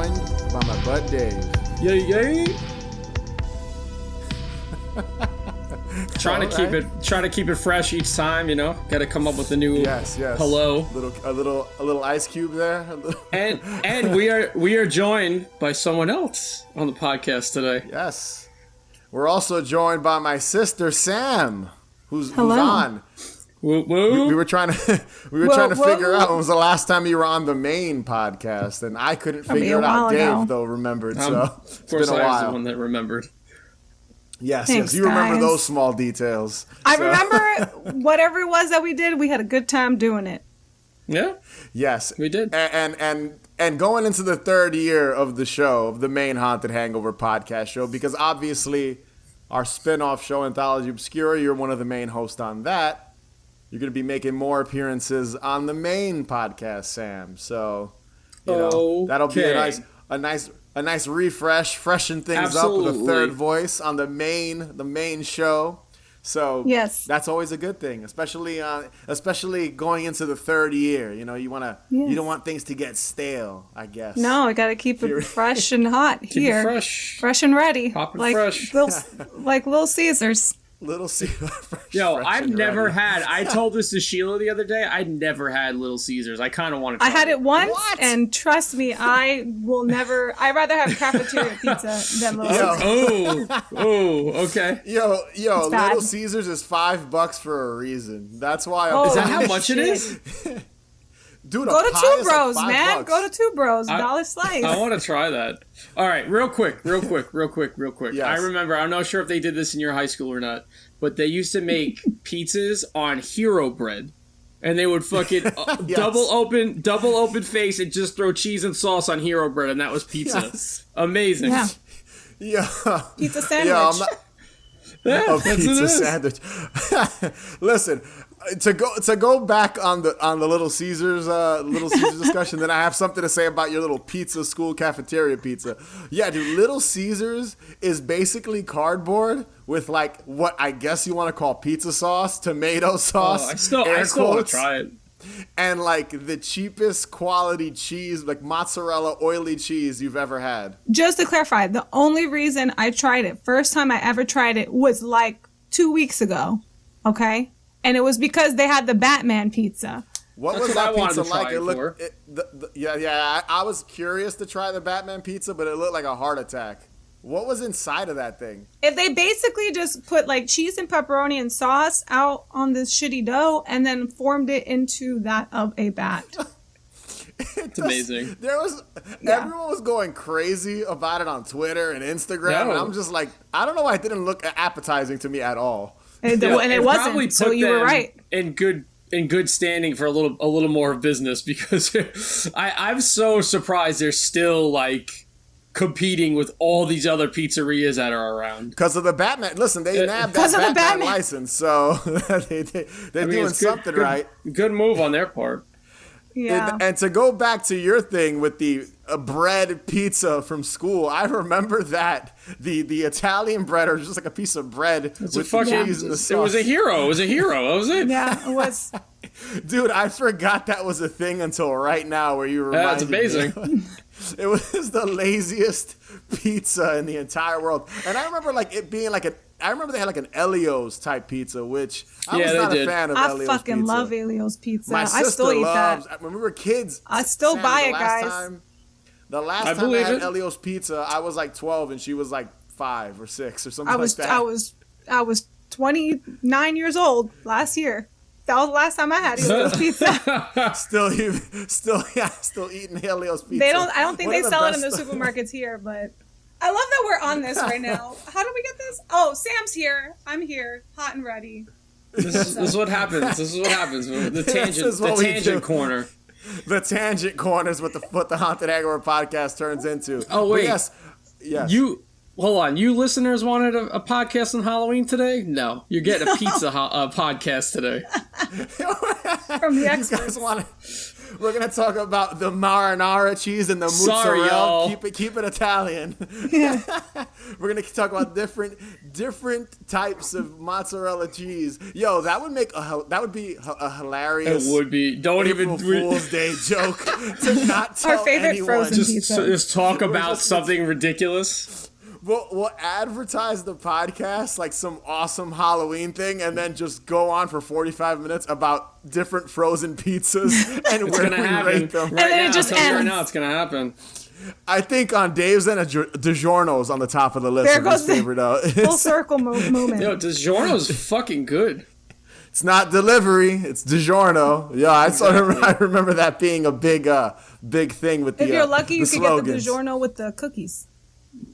joined by my bud Dave. Yay! Trying to keep it fresh each time, you know. Got to come up with a new hello. A little ice cube there. And we are joined by someone else on the podcast today. Yes, we're also joined by my sister Sam, who's Hello. on. Woo, woo. We were trying to figure out when was the last time you were on the main podcast, and I couldn't figure it out. Dave though remembered, so it's been a while. I was the one that remembered. Yes, Thanks, you remember guys. those small details. I remember whatever it was that we did. We had a good time doing it. Yeah. Yes, we did. And going into the third year of the show, of the main Haunted Hangover podcast show, because obviously our spin-off show, Anthology Obscura, you're one of the main hosts on that. You're going to be making more appearances on the main podcast, Sam. So, you know, that'll be a nice refresh, freshen things up with a third voice on the main show. So yes, that's always a good thing, especially going into the third year. You know, you don't want things to get stale, I guess. No, I got to keep it fresh and hot here, fresh and ready, fresh, like Little Caesars. Little Caesars. Yo, I've never had. I told this to Sheila the other day. I'd never had Little Caesars. I kind of want to try I had it once, and trust me, I will never. I'd rather have cafeteria pizza than Little Caesars. Oh, okay. Yo, Little Caesars is $5 for a reason. That's why. Is that how much it is? Dude, go to Two Bros, like man. $5. Go to Two Bros, dollar slice. I want to try that. All right, real quick. Yes. I remember, I'm not sure if they did this in your high school or not, but they used to make pizzas on hero bread. And they would fucking double open face and just throw cheese and sauce on hero bread, and that was pizza. Yes. Amazing. Yeah. Pizza sandwich. A pizza sandwich. Listen, to go back on the Little Caesars discussion, then I have something to say about your little pizza school cafeteria pizza. Yeah, dude, Little Caesars is basically cardboard with like what I guess you want to call pizza sauce, tomato sauce. I still want to try it. And like the cheapest quality cheese, like mozzarella oily cheese you've ever had. Just to clarify, the only reason I tried it, first time I ever tried it, was like 2 weeks ago. Okay? And it was because they had the Batman pizza. What was that pizza like? I was curious to try the Batman pizza, but it looked like a heart attack. What was inside of that thing? If they basically just put like cheese and pepperoni and sauce out on this shitty dough and then formed it into that of a bat. It's amazing. Everyone was going crazy about it on Twitter and Instagram, and I'm just like, I don't know why it didn't look appetizing to me at all. And it wasn't. So you were right. In good standing for a little more business, because I'm so surprised they're still like competing with all these other pizzerias that are around. Because of the Batman. Listen, they nabbed that Batman license, so they're doing something right. Good move on their part. Yeah. And to go back to your thing with the bread pizza from school, I remember that the Italian bread, or just like a piece of bread with the cheese and the sauce. It was a hero. That was it. Yeah, it was. Dude, I forgot that was a thing until right now, where you reminded me. That's amazing. It was the laziest pizza in the entire world. And I remember like it being like I remember they had like an Elio's type pizza, which I was not a fan of. Elio's pizza. I fucking love Elio's pizza. I still eat that. When we were kids, I still buy it, guys. The last time I had Elio's pizza, I was like 12 and she was like 5 or 6 or something like that. I was 29 years old last year. That was the last time I had Elio's pizza. Still eating Elio's pizza. I don't think they sell it in the supermarkets here, but I love that we're on this right now. How do we get this? Oh, Sam's here. I'm here, hot and ready. This is what happens. The tangent corner. The tangent corner is what the Haunted Hangover podcast turns into. Oh wait, yes. Hold on. You listeners wanted a podcast on Halloween today? No, you're getting a pizza podcast today. From the experts. We're gonna talk about the marinara cheese and the Sorry, mozzarella. y'all. Keep it Italian. Yeah. We're gonna talk about different types of mozzarella cheese. Yo, that would be a hilarious. It would be. Don't April even. Fool's Day joke to not tell Our favorite anyone. frozen pizza. Just talk about something ridiculous. We'll advertise the podcast like some awesome Halloween thing, and then just go on for 45 minutes about different frozen pizzas and where we rate them. Right then it now, just I'll tell you right ends. now, it's gonna happen. I think on Dave's end, DiGiorno's on the top of the list. There of his goes the favorite. full circle moment. Yo, DiGiorno's fucking good. It's not delivery. It's DiGiorno. Yeah, I remember that being a big thing with the. If you're lucky, you the could get the slogans. DiGiorno with the cookies.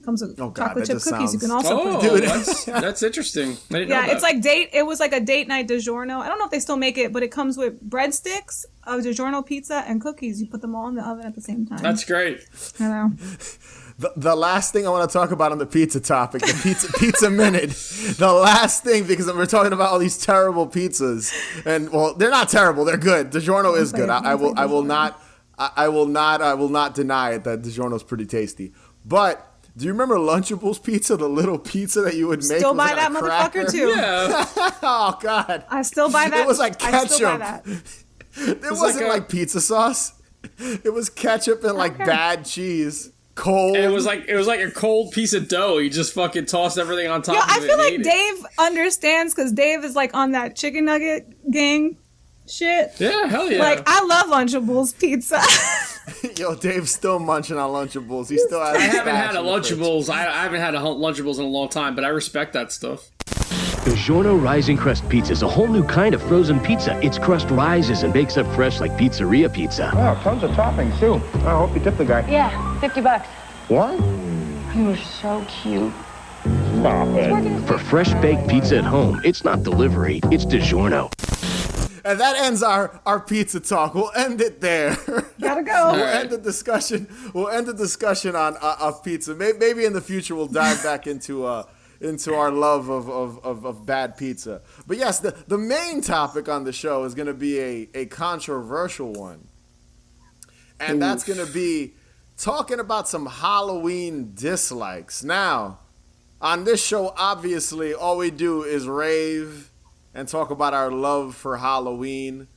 Comes with God, chocolate that chip just cookies. You can sounds- also put Oh, it. that's interesting. I didn't know Yeah, that. it's like it was like a date night DiGiorno. I don't know if they still make it, but it comes with breadsticks, a DiGiorno pizza, and cookies. You put them all in the oven at the same time. That's great. I know. The last thing I want to talk about on the pizza topic, the pizza minute. The last thing, because we're talking about all these terrible pizzas, and well, they're not terrible. They're good. DiGiorno is good. I will not deny it that DiGiorno's pretty tasty. But do you remember Lunchables Pizza, the little pizza that you would make? Still It was buy like that a motherfucker cracker? too. Yeah. Oh God. I still buy that. It was like I still buy ketchup. that. It wasn't like like pizza sauce. It was ketchup and like Okay. bad cheese, cold. And it was like a cold piece of dough. You just fucking tossed everything on top Yo, of it. I feel and like ate it. Dave understands because Dave is like on that chicken nugget gang shit. Yeah, hell yeah. Like I love Lunchables pizza. Yo, Dave's still munching on Lunchables. He still has. I haven't had a Lunchables. I haven't had a Lunchables in a long time, but I respect that stuff. DiGiorno Rising Crust Pizza is a whole new kind of frozen pizza. Its crust rises and bakes up fresh like pizzeria pizza. Oh, tons of toppings, too. I hope you tip the guy. Yeah, $50. What? You were so cute. Stop it. For fresh baked pizza at home, it's not delivery, it's DiGiorno. And that ends our pizza talk. We'll end it there. Gotta go. We'll end the discussion. We'll end the discussion on of pizza. Maybe in the future we'll dive back into our love of bad pizza. But yes, the main topic on the show is going to be a controversial one, and that's going to be talking about some Halloween dislikes. Now, on this show, obviously, all we do is rave and talk about our love for Halloween.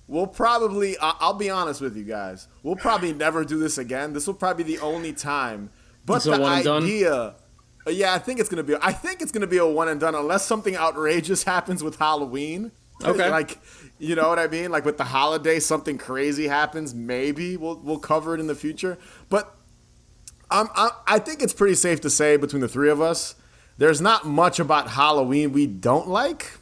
We'll probably, I'll be honest with you guys, we'll probably never do this again. This will probably be the only time. But It's a the one and done? idea, yeah, I think it's gonna be a one and done unless something outrageous happens with Halloween. Okay. Like, you know what I mean? Like with the holiday, something crazy happens. Maybe we'll cover it in the future. But I think it's pretty safe to say between the three of us, there's not much about Halloween we don't like.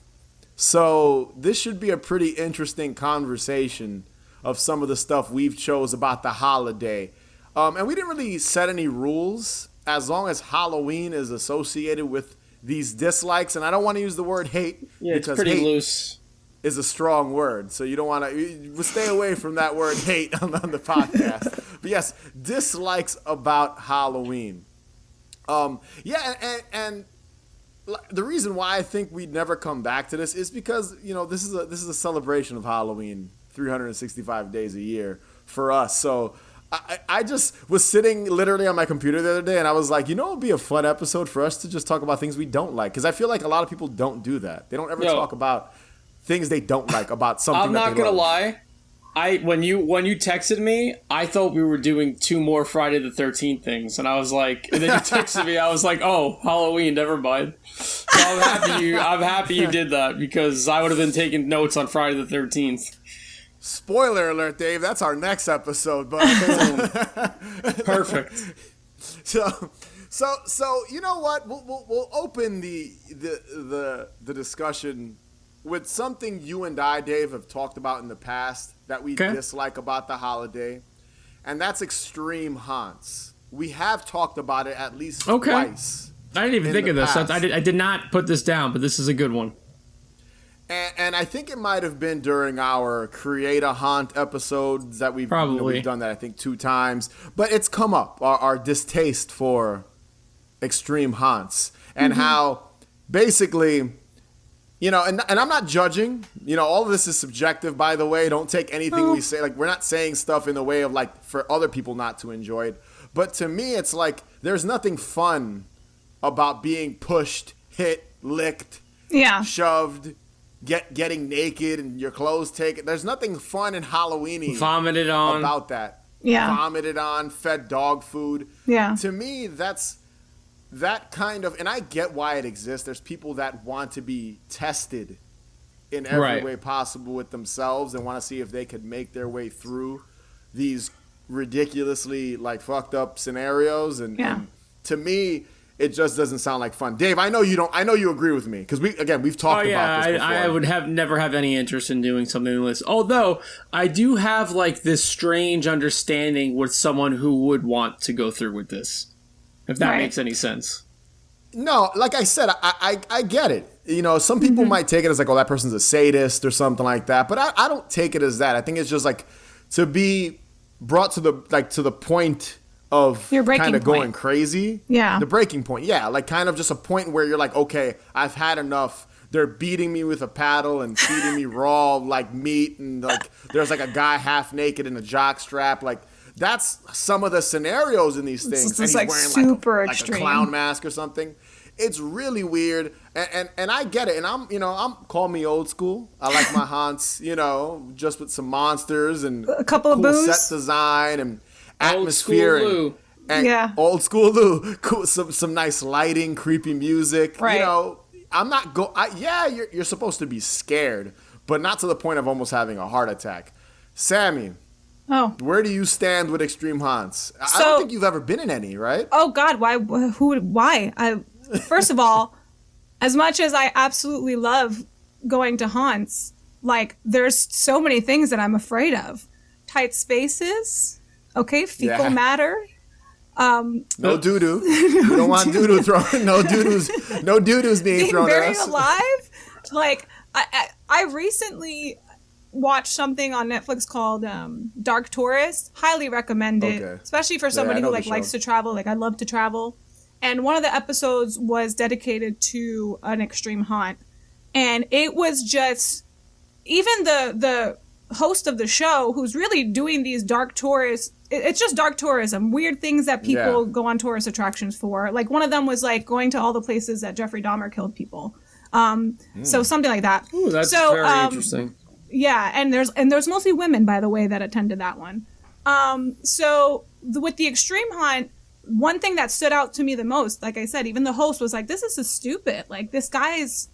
So this should be a pretty interesting conversation of some of the stuff we've chose about the holiday. And we didn't really set any rules as long as Halloween is associated with these dislikes. And I don't want to use the word hate Yeah, it's because pretty hate loose. is a strong word. So you don't want to stay away from that word hate on the podcast. But yes, dislikes about Halloween. And the reason why I think we'd never come back to this is because, you know, this is a celebration of Halloween 365 days a year for us. So I just was sitting literally on my computer the other day and I was like, you know, it would be a fun episode for us to just talk about things we don't like. Because I feel like a lot of people don't do that. They don't ever talk about things they don't like about something I'm not gonna lie. When you texted me, I thought we were doing 2 more Friday the 13th things, and I was like, and then you texted me, I was like, oh, Halloween, never mind. So I'm happy you did that because I would have been taking notes on Friday the 13th. Spoiler alert, Dave. That's our next episode, but Perfect. So you know what? We'll open the discussion with something you and I, Dave, have talked about in the past that we dislike about the holiday, and that's extreme haunts. We have talked about it at least twice. I didn't even think of this. I did not put this down, but this is a good one. And I think it might have been during our Create a Haunt episodes that we've done that, I think, 2 times. But it's come up, our distaste for extreme haunts and how basically you know, and I'm not judging. You know, all of this is subjective, by the way. Don't take anything we say. Like, we're not saying stuff in the way of, like, for other people not to enjoy it. But to me, it's like there's nothing fun about being pushed, hit, licked, shoved, getting naked and your clothes taken. There's nothing fun and Halloween-y vomited on about that. Vomited on, fed dog food. Yeah. To me, that's that kind of, and I get why it exists. There's people that want to be tested in every way possible with themselves and want to see if they could make their way through these ridiculously, like, fucked up scenarios. And to me, it just doesn't sound like fun. Dave, I know you don't. I know you agree with me because we've talked about this before. I would never have any interest in doing something like this. Although I do have, like, this strange understanding with someone who would want to go through with this, if that makes any sense. No, like I said, I get it. You know, some people might take it as like, oh, that person's a sadist or something like that. But I don't take it as that. I think it's just like to be brought to the point of kind of going crazy. Yeah. The breaking point. Yeah. Like kind of just a point where you're like, okay, I've had enough. They're beating me with a paddle and feeding me raw, like, meat. And, like, there's, like, a guy half naked in a jock strap. Like, that's some of the scenarios in these things. It's and like he's super wearing, extreme. like a clown mask or something. It's really weird. And I get it. And call me old school. I like my haunts, you know, just with some monsters and a couple of booze, set design and atmosphere and old school Lou. Cool, some nice lighting, creepy music. Right. You know, I'm not you're supposed to be scared, but not to the point of almost having a heart attack. Sammy, where do you stand with extreme haunts? I don't think you've ever been in any, right? Oh God, why? Why? First of all, as much as I absolutely love going to haunts, like, there's so many things that I'm afraid of. Tight spaces, fecal matter. No doo-doo. You don't want doo-doo thrown. No doo-doos being thrown at us. Being alive. Like, I recently watched something on Netflix called Dark Tourist. Highly recommend it, especially for somebody who likes to travel. Like, I love to travel. And one of the episodes was dedicated to an extreme haunt. And it was just, even the host of the show, who's really doing these dark tourists, it's just dark tourism, weird things that people go on tourist attractions for. Like, one of them was, like, going to all the places that Jeffrey Dahmer killed people. So something like that. Ooh, that's very interesting. Yeah, and there's mostly women, by the way, that attended that one. With the extreme haunt, one thing that stood out to me the most, like I said, even the host was like, this is so stupid. Like, this guy is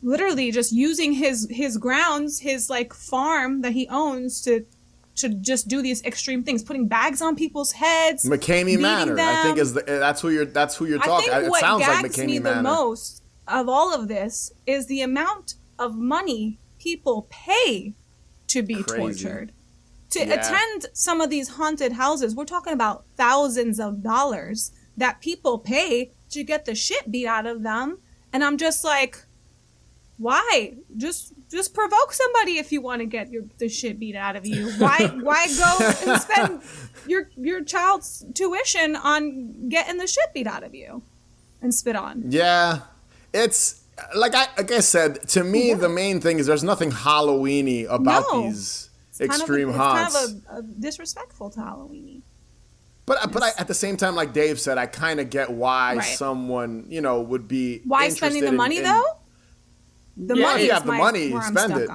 literally just using his grounds, his, like, farm that he owns to just do these extreme things, putting bags on people's heads. McCamey Manor, I think that's who you're talking. I think what sounds gags like McCamey me Manor. the most of all of this is the amount of money people pay to be tortured. To attend some of these haunted houses, we're talking about thousands of dollars that people pay to get the shit beat out of them. And I'm just like, why? Just provoke somebody if you want to get the shit beat out of you. Why go and spend your child's tuition on getting the shit beat out of you and spit on? Yeah, it's like I said, to me, the main thing is there's nothing Halloween-y about these extreme haunts. It's kind of a disrespectful to Halloween-y. But at the same time, like Dave said, I kind of get why someone, would be why spending the money though. The money. If you have the money, spend it.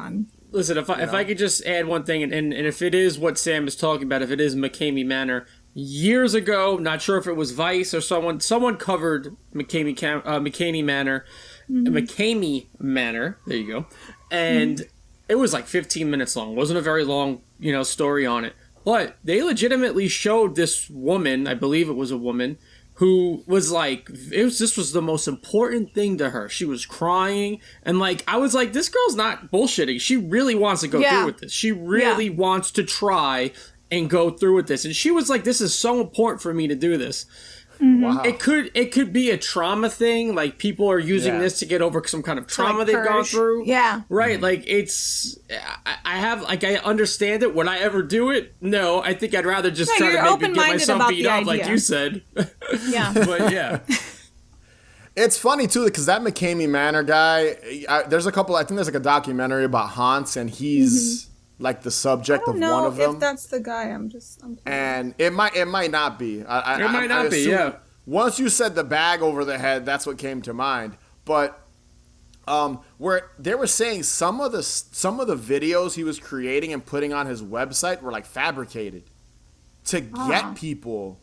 Listen, if I could just add one thing, and if it is what Sam is talking about, if it is McCamey Manor, years ago, not sure if it was Vice or someone covered McCamey Manor, McCamey Manor. There you go, and it was like 15 minutes long. It wasn't a very long, story on it, but they legitimately showed this woman. I believe it was a woman who was like, this was the most important thing to her. She was crying. And like, I was like, this girl's not bullshitting. She really wants to go through with this. She really wants to try and go through with this. And she was like, this is so important for me to do this. Wow. It could be a trauma thing. Like, people are using this to get over some kind of trauma they've gone through. Yeah. Right. Like, I understand it. Would I ever do it? No. I think I'd rather just try to get myself beat up, like you said. Yeah. But yeah. It's funny too because that McCamey Manor guy. There's a couple. I think there's like a documentary about haunts, and he's like the subject of one of them. If that's the guy, and it might not be. It might not be. Yeah. Once you said the bag over the head, that's what came to mind. But where they were saying some of the videos he was creating and putting on his website were like fabricated to get people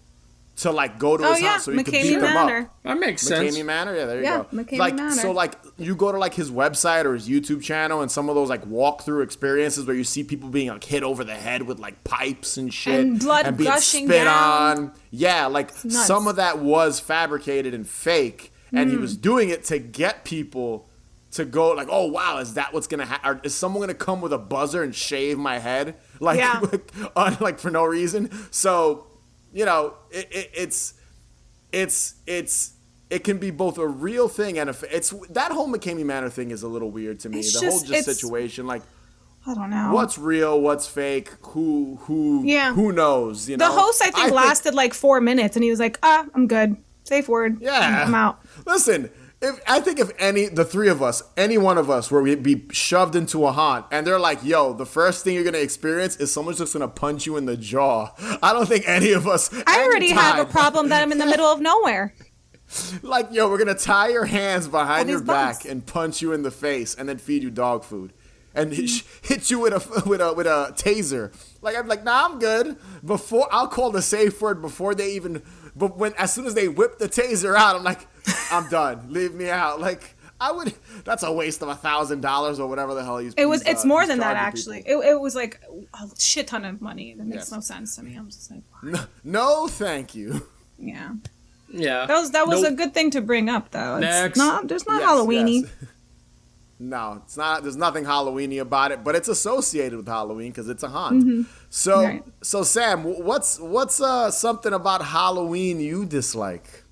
to like go to his house so he could beat them up. That makes sense. McCamey Manor, yeah, there you go. McCamey Manor. So like you go to like his website or his YouTube channel and some of those like walkthrough experiences where you see people being like hit over the head with like pipes and shit and blood and being gushing spit down. on. Yeah, like some of that was fabricated and fake, and he was doing it to get people to go like, oh wow, is that what's gonna happen? Is someone gonna come with a buzzer and shave my head like like for no reason? So you know, it can be both a real thing and it's that whole McCamey Manor thing is a little weird to me. Whole situation, like I don't know what's real, what's fake, who knows. You know, the host I think lasted like 4 minutes, and he was like, I'm good, safe word, I'm out. Listen. If the three of us, any one of us, were we be shoved into a haunt and they're like, yo, the first thing you're going to experience is someone's just going to punch you in the jaw. I don't think any of us. I already have a problem that I'm in the middle of nowhere. Like, yo, we're going to tie your hands behind your back and punch you in the face and then feed you dog food and hit you with a taser. Like, I'm like, nah, I'm good. I'll call the safe word before they even, as soon as they whip the taser out, I'm like, I'm done. Leave me out. Like that's a waste of $1,000 or whatever the hell he's. It's more than that actually. It was like a shit ton of money. That makes no sense to me. I'm just like, no, thank you. Yeah. Yeah. That was a good thing to bring up though. Next. There's not Halloweeny. Yes. No, it's not. There's nothing Halloweeny about it, but it's associated with Halloween because it's a haunt. So Sam, what's something about Halloween you dislike?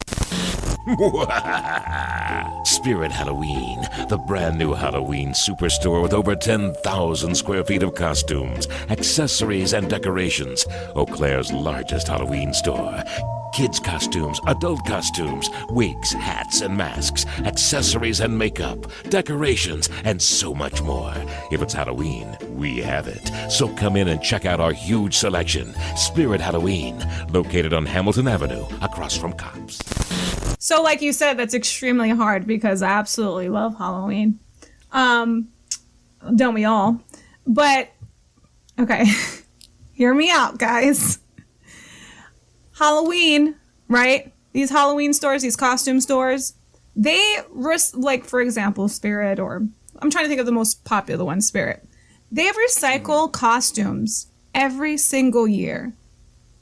Spirit Halloween, the brand new Halloween superstore with over 10,000 square feet of costumes, accessories, and decorations. Eau Claire's largest Halloween store. Kids' costumes, adult costumes, wigs, hats, and masks, accessories and makeup, decorations, and so much more. If it's Halloween, we have it. So come in and check out our huge selection. Spirit Halloween, located on Hamilton Avenue, across from Cops. So like you said, that's extremely hard because I absolutely love Halloween. Don't we all? But, okay, hear me out, guys. Halloween, right? These Halloween stores, these costume stores, they, like, for example, Spirit, or I'm trying to think of the most popular one, Spirit. They recycle costumes every single year,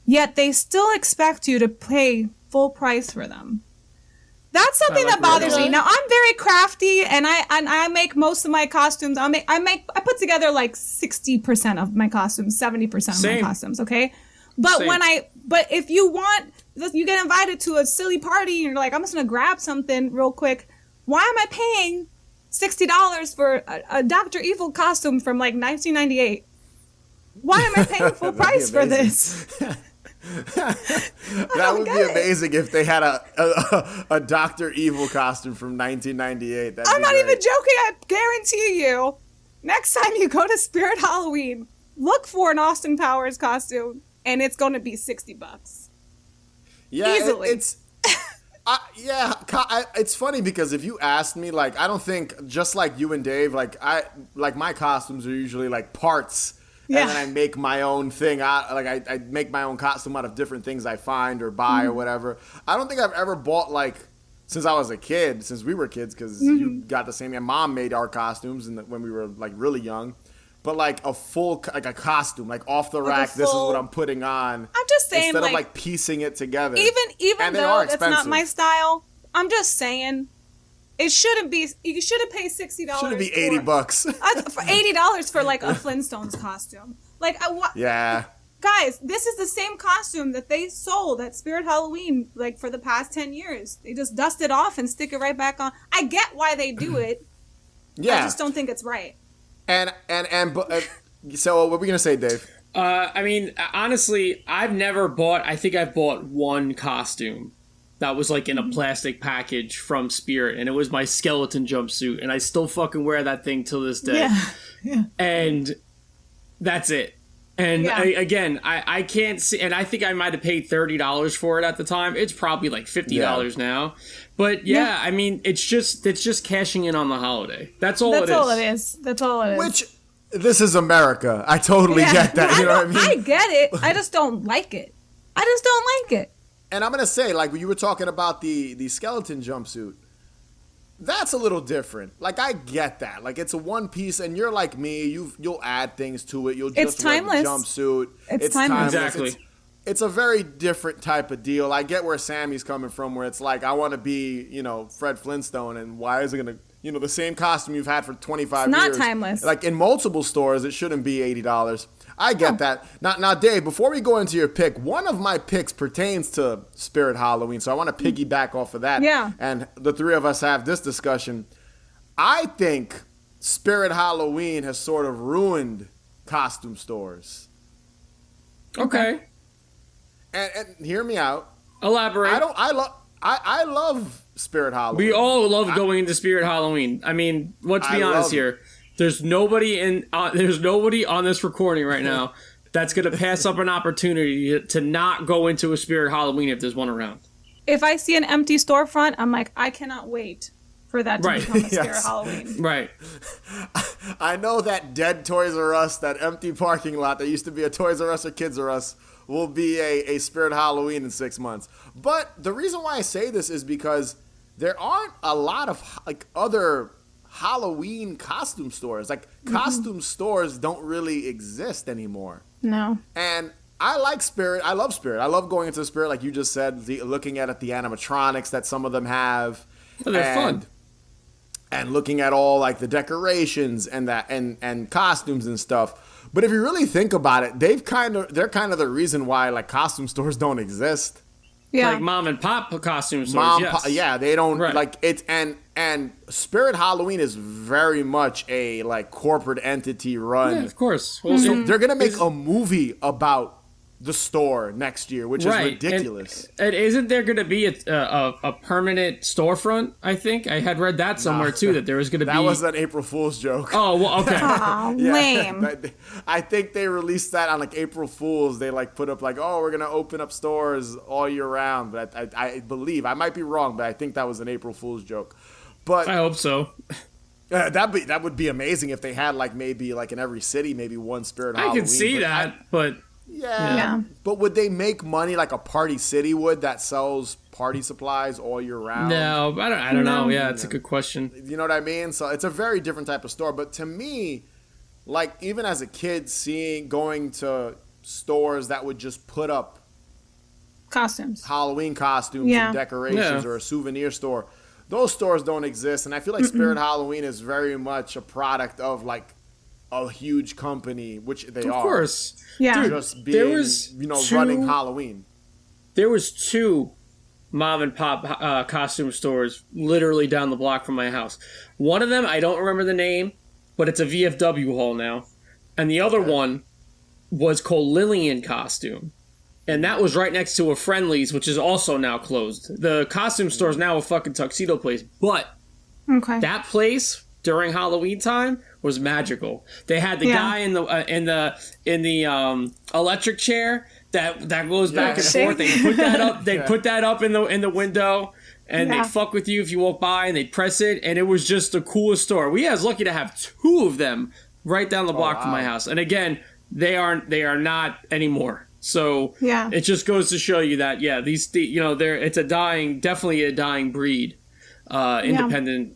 yet they still expect you to pay full price for them. That's something that bothers me. Now, I'm very crafty, and I make most of my costumes. I put together like 60% of my costumes, 70% of my costumes. Okay, but but if you get invited to a silly party, and you're like, I'm just gonna grab something real quick. Why am I paying $60 for a Dr. Evil costume from like 1998? Why am I paying full price for this? That would be amazing if they had a Dr. Evil costume from 1998. I'm not even joking. I guarantee you, next time you go to Spirit Halloween, look for an Austin Powers costume, and it's going to be $60. Yeah, easily. It's funny because if you asked me, like, I don't think, just like you and Dave, like my costumes are usually like parts. And then I make my own thing. I make my own costume out of different things I find or buy or whatever. I don't think I've ever bought, like, since I was a kid, since we were kids, because you got the same. And Mom made our costumes when we were like really young, but like a full like a costume, like off the rack. This is what I'm putting on. I'm just saying, instead of like piecing it together. Even though it's not my style, I'm just saying. It shouldn't be. You shouldn't pay $60. Should it be $80? For $80 for like a Flintstones costume. Like, yeah. Guys, this is the same costume that they sold at Spirit Halloween like for the past 10 years. They just dust it off and stick it right back on. I get why they do it. Yeah. I just don't think it's right. So what were we gonna say, Dave? I mean, honestly, I think I've bought one costume that was like in a plastic package from Spirit, and it was my skeleton jumpsuit, and I still fucking wear that thing till this day. Yeah. And that's it. And I can't see, and I think I might have paid $30 for it at the time. It's probably like $50 now. But I mean, it's just cashing in on the holiday. That's all it is. That's all it is. Which, this is America. I totally get that. You know what I mean? I get it. I just don't like it. And I'm going to say, like, when you were talking about the skeleton jumpsuit, that's a little different. Like, I get that. Like, it's a one piece, and you're like me. You'll add things to it. You'll just wear the jumpsuit. It's timeless. Exactly. It's a very different type of deal. I get where Sammy's coming from, where it's like, I want to be, Fred Flintstone, and why is it going to, the same costume you've had for 25 years. It's not timeless. Like, in multiple stores, it shouldn't be $80. I get that. Now, Dave, before we go into your pick, one of my picks pertains to Spirit Halloween, so I want to piggyback off of that. Yeah. And the three of us have this discussion. I think Spirit Halloween has sort of ruined costume stores. Okay. And hear me out. Elaborate. I love Spirit Halloween. We all love going into Spirit Halloween. I mean, let's be honest here. There's nobody on this recording right now that's going to pass up an opportunity to not go into a Spirit Halloween if there's one around. If I see an empty storefront, I'm like, I cannot wait for that to become a Spirit Halloween. Right. I know that dead Toys R Us, that empty parking lot that used to be a Toys R Us or Kids R Us, will be a Spirit Halloween in 6 months. But the reason why I say this is because there aren't a lot of other Halloween costume stores. Costume stores don't really exist anymore. No. And I like Spirit. I love Spirit. I love going into Spirit, like you just said, looking at the animatronics that some of them have. Oh, they're fun. And looking at all the decorations and that and costumes and stuff. But if you really think about it, they're kind of the reason why costume stores don't exist. Yeah. Like mom and pop costume stores. They don't it's and Spirit Halloween is very much a corporate entity run. Yeah, of course. Well, so they're gonna make a movie about the store next year, which is ridiculous. And isn't there going to be a permanent storefront? I think I had read that somewhere too, that there was going to be. That was an April Fool's joke. Oh, well, okay. Aw, lame. I think they released that on April Fool's. They put up oh, we're going to open up stores all year round. But I believe, I might be wrong, but I think that was an April Fool's joke. But I hope so. That would be amazing if they had maybe in every city, maybe one Spirit Halloween. I could see that, but. Yeah. But would they make money like a Party City would that sells party supplies all year round? No, I don't know. Yeah, it's a good question. You know what I mean? So it's a very different type of store. But to me, even as a kid, going to stores that would just put up costumes, Halloween costumes and decorations, or a souvenir store, those stores don't exist. And I feel like Spirit Halloween is very much a product of a huge company, which they are. Of course. Yeah. Dude, just being, running Halloween. There was 2 mom and pop costume stores literally down the block from my house. One of them, I don't remember the name, but it's a VFW hall now. And the other one was called Lillian Costume. And that was right next to a Friendly's, which is also now closed. The costume store is now a fucking tuxedo place. But that place, during Halloween time, was magical. They had the guy in the electric chair that goes back and forth. They put that up. They put that up in the window, and they fuck with you if you walk by, and they press it, and it was just the coolest store. We was lucky to have 2 of them right down the block from my house. And again, they are not anymore. So it just goes to show you that it's definitely a dying breed, independent.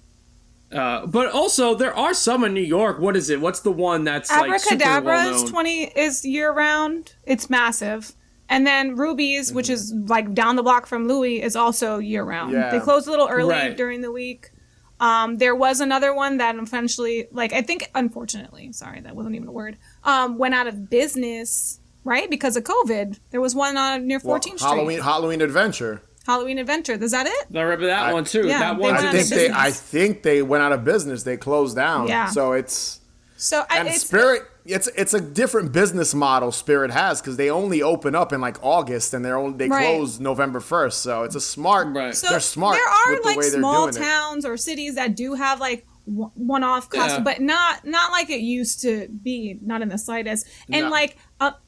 But also there are some in New York. What is it? What's the one that's Abracadabra super well-known? is year round. It's massive. And then Ruby's, which is down the block from Louis, is also year round. Yeah. They close a little early during the week. There was another one that eventually, I think, unfortunately, sorry, that wasn't even a word, went out of business, right? Because of COVID. There was one near 14th Street. Halloween Adventure. Halloween Adventure. Is that it? I remember that one too. Yeah, that one. I think they went out of business. They closed down. Yeah. So it's Spirit. it's a different business model Spirit has because they only open up in like August and they close November 1st. So it's a smart. Right. So they're smart. There are with the like way they're small doing towns or cities that do have like one-off costume, but not like it used to be. Not in the slightest. And like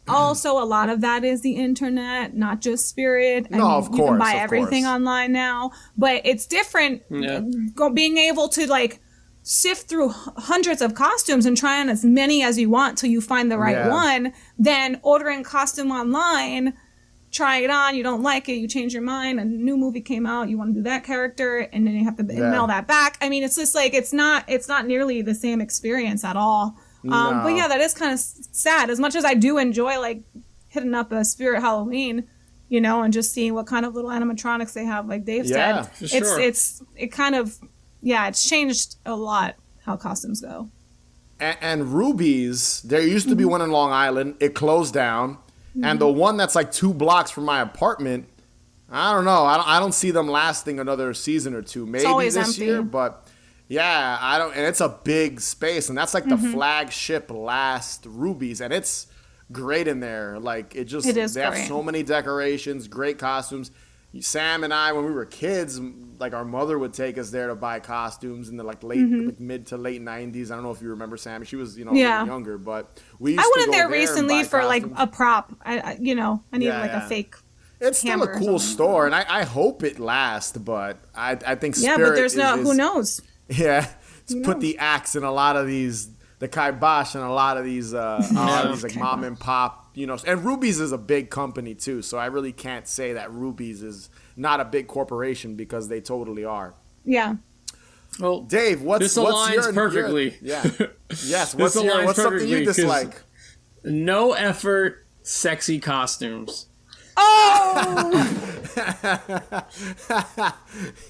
also a lot of that is the internet, not just Spirit. I mean, of course, you can buy everything online now, but it's different. Being able to like sift through hundreds of costumes and try on as many as you want till you find the right one, than ordering costume online, try it on, you don't like it, you change your mind, a new movie came out, you want to do that character, and then you have to mail that back. I mean, it's just like it's not nearly the same experience at all. But yeah, that is kind of sad. As much as I do enjoy like hitting up a Spirit Halloween, you know, and just seeing what kind of little animatronics they have, like Dave said, for sure. It's changed a lot how costumes go. And Ruby's, there used to be one in Long Island. It closed down. And the one that's like 2 blocks from my apartment, I don't know. I don't see them lasting another season or two. Maybe this year, but yeah, I don't. And it's a big space, and that's like the flagship last Ruby's, and it's great in there. Like they have so many decorations, great costumes. Sam and I, when we were kids, like our mother would take us there to buy costumes in the like mid to late 90s. I don't know if you remember Sam. She was, a little younger, but we used I went to go there recently for costumes. like a prop. I needed a fake. It's still a cool store, and I hope it lasts, but I think Spirit but there's who knows? Yeah, put the axe in a lot of these, the kibosh in a lot of these like mom and pop. And Ruby's is a big company too, so I really can't say that Ruby's is not a big corporation because they totally are. Yeah. Well, Dave, this aligns perfectly. Yes. What's something you dislike? No effort, sexy costumes. Oh.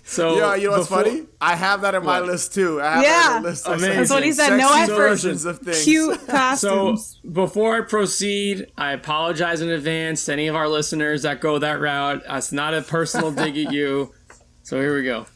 So you know what's funny? I have that in my list too. I have that in the list. Amazing. That's what he said. No effort, versions of things. Cute costumes. So before I proceed, I apologize in advance to any of our listeners that go that route. It's not a personal dig at you. So here we go.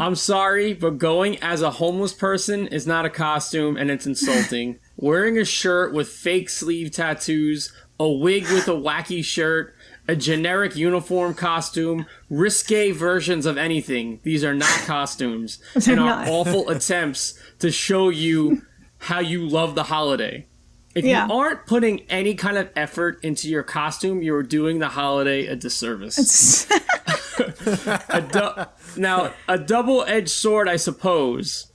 I'm sorry, but going as a homeless person is not a costume, and it's insulting. Wearing a shirt with fake sleeve tattoos, a wig with a wacky shirt, a generic uniform costume, risque versions of anything. These are not costumes and are awful attempts to show you how you love the holiday. If you aren't putting any kind of effort into your costume, you're doing the holiday a disservice. Now, a double-edged sword, I suppose.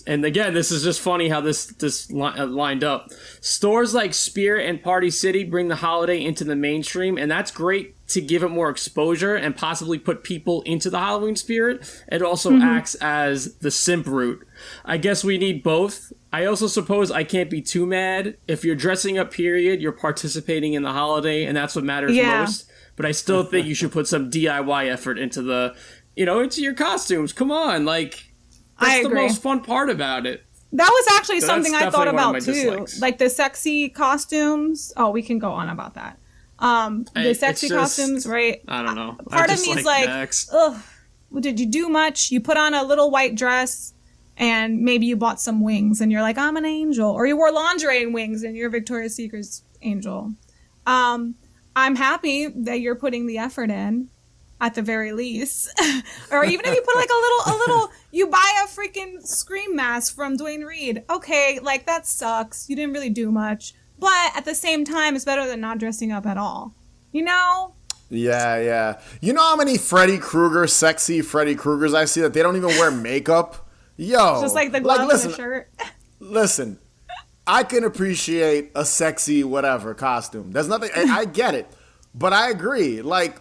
And again, this is just funny how this lined up. Stores like Spirit and Party City bring the holiday into the mainstream, and that's great to give it more exposure and possibly put people into the Halloween spirit. It also acts as the simp route. I guess we need both. I also suppose I can't be too mad. If you're dressing up, period, you're participating in the holiday, and that's what matters most. But I still think you should put some DIY effort into into your costumes. Come on, like... That's the most fun part about it. That was actually something I thought about too. Dislikes. Like the sexy costumes. Oh, we can go on about that. The sexy costumes, right? I don't know. Part of me is like, ugh, did you do much? You put on a little white dress and maybe you bought some wings and you're like, I'm an angel. Or you wore lingerie and wings and you're Victoria's Secret's angel. I'm happy that you're putting the effort in. At the very least. Or even if you put like a little, you buy a freaking Scream mask from Dwayne Reed. Okay, like that sucks. You didn't really do much. But at the same time, it's better than not dressing up at all. You know? Yeah. You know how many sexy Freddy Kruegers I see that they don't even wear makeup? Yo. Just like the gloves and the shirt. Listen, I can appreciate a sexy whatever costume. There's nothing, I get it. But I agree. Like,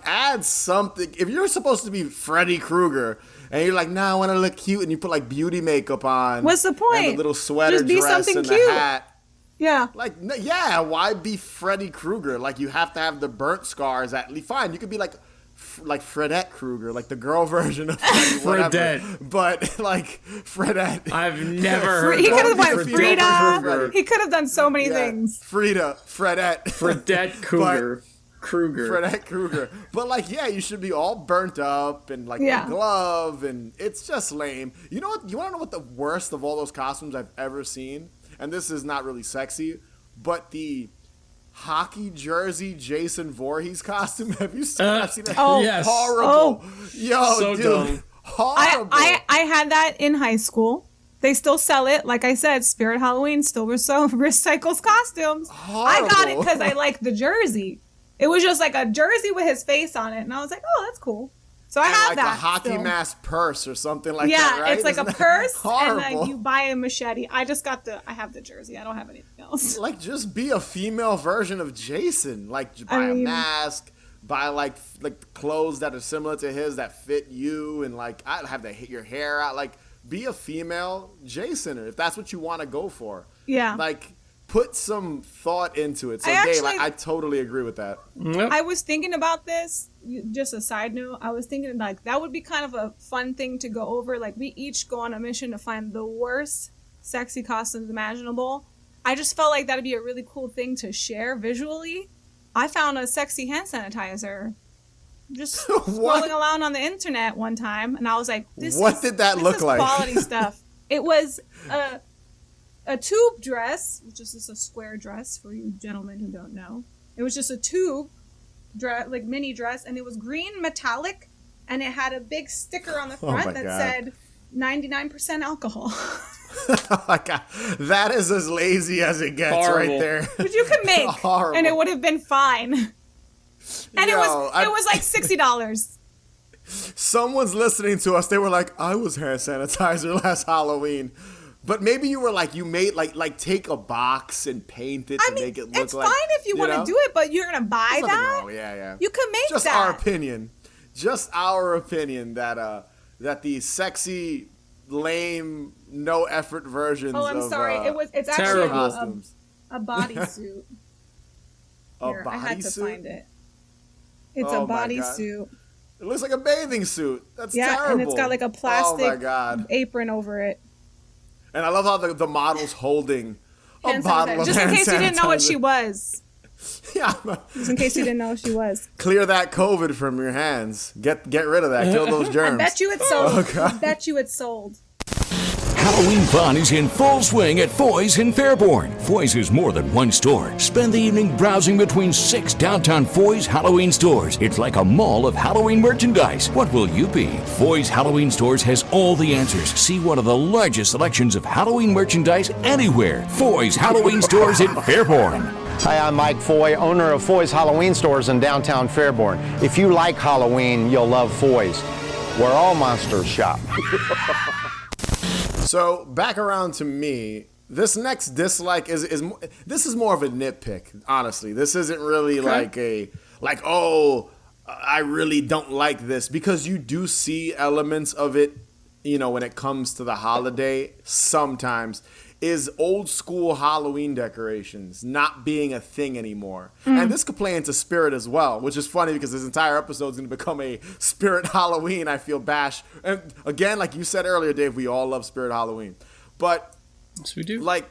add something. If you're supposed to be Freddy Krueger and you're like, I want to look cute, and you put like beauty makeup on. What's the point? And the little sweater Just be dress something and cute. the hat. Yeah. Why be Freddy Krueger? Like, you have to have the burnt scars. Fine, you could be like Fredette Krueger, like the girl version of Freddy, whatever. Fredette. But like Fredette. I've never heard He could have went Frida. He could have done so many things. Fredette Krueger. Fredette Krueger. But you should be all burnt up and a glove, and it's just lame. You know what? You want to know what the worst of all those costumes I've ever seen? and this is not really sexy, but the hockey jersey Jason Voorhees costume. Have you seen that? Oh, yes. Horrible. Yo, so dude. dumb. Horrible. I had that in high school. They still sell it. Like I said, Spirit Halloween still recycles costumes. Horrible. I got it because I liked the jersey. It was just like a jersey with his face on it. And I was like, oh, that's cool. So I have like that. a hockey still. mask purse or something like that, right? Yeah, it's like Isn't a that purse horrible? and then you buy a machete. I have the jersey. I don't have anything else. Like, just be a female version of Jason. Like, buy a mask, buy like clothes that are similar to his that fit you, and like I'd have to hit your hair out. Like, be a female Jason if that's what you want to go for. Yeah. Like, put some thought into it. So, Dave, I totally agree with that. Yep. I was thinking about this. Just a side note. I was thinking like that would be kind of a fun thing to go over. Like we each go on a mission to find the worst sexy costumes imaginable. I just felt like that'd be a really cool thing to share visually. I found a sexy hand sanitizer just scrolling around on the internet one time, and I was like, "This did that look like?" Quality stuff. It was a tube dress, which is just a square dress for you gentlemen who don't know. It was just a tube dress, like mini dress, and it was green metallic, and it had a big sticker on the front that said 99% alcohol. Oh my God. That is as lazy as it gets. Horrible. Right there. Which you could make, Horrible. and it would have been fine. And it was like $60. Someone's listening to us. They were like, I was hand sanitizer last Halloween. But maybe you were like, you made like take a box and paint it to make it look like. It's fine if you want to do it, but you're gonna buy that. Wrong. Yeah. You can make just that. Just our opinion that the sexy, lame, no effort versions. Oh, I'm sorry. It's terrible. actually a bodysuit. Here, I had to find it. It's a bodysuit. It looks like a bathing suit. That's terrible. And it's got like a plastic apron over it. And I love how the model's holding a bottle of just in hand case you didn't know what she sanitizer. was. Yeah. Just in case you didn't know what she was. Clear that COVID from your hands. Get rid of that. Kill those germs. I bet you it's sold. I bet you it's sold. Halloween fun is in full swing at Foy's in Fairborn. Foy's is more than one store. Spend the evening browsing between 6 downtown Foy's Halloween stores. It's like a mall of Halloween merchandise. What will you be? Foy's Halloween stores has all the answers. See one of the largest selections of Halloween merchandise anywhere. Foy's Halloween stores in Fairborn. Hi, I'm Mike Foy, owner of Foy's Halloween stores in downtown Fairborn. If you like Halloween, you'll love Foy's, where all monsters shop. So back around to me. This next dislike is this is more of a nitpick. Honestly, this isn't really I really don't like this, because you do see elements of it. You know, when it comes to the holiday, sometimes is old school Halloween decorations not being a thing anymore. And this could play into Spirit as well, which is funny because this entire episode is going to become a Spirit Halloween, I feel, bash. And again, like you said earlier, Dave, we all love Spirit Halloween. But yes, we do. Like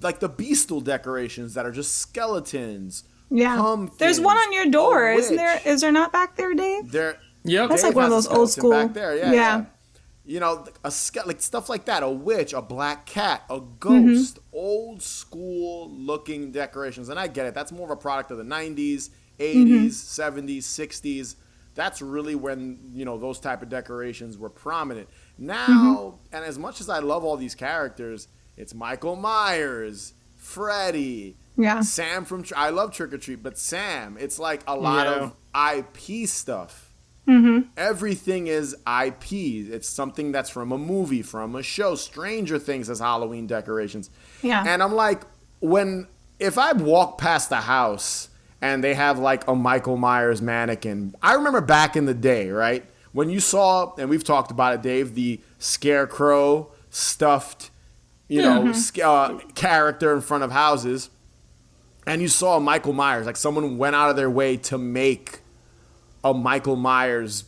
the Beastle decorations that are just skeletons. Yeah. Pumpkins, there's one on your door, a isn't there? witch. Is there not back there, Dave? Yep. That's Dave like one of has those a old skeleton school. back there. Yeah. You know, like stuff like that, a witch, a black cat, a ghost, old school looking decorations. And I get it. That's more of a product of the 90s, 80s, 70s, 60s. That's really when, you know, those type of decorations were prominent. Now, and as much as I love all these characters, it's Michael Myers, Freddy, Sam from, I love Trick or Treat, but Sam, it's like a lot of IP stuff. Everything is IP. It's something that's from a movie, from a show. Stranger Things has Halloween decorations. Yeah. And I'm like, if I walk past the house and they have like a Michael Myers mannequin, I remember back in the day, right? When you saw, and we've talked about it, Dave, the scarecrow stuffed, character in front of houses, and you saw Michael Myers, like someone went out of their way to make a Michael Myers,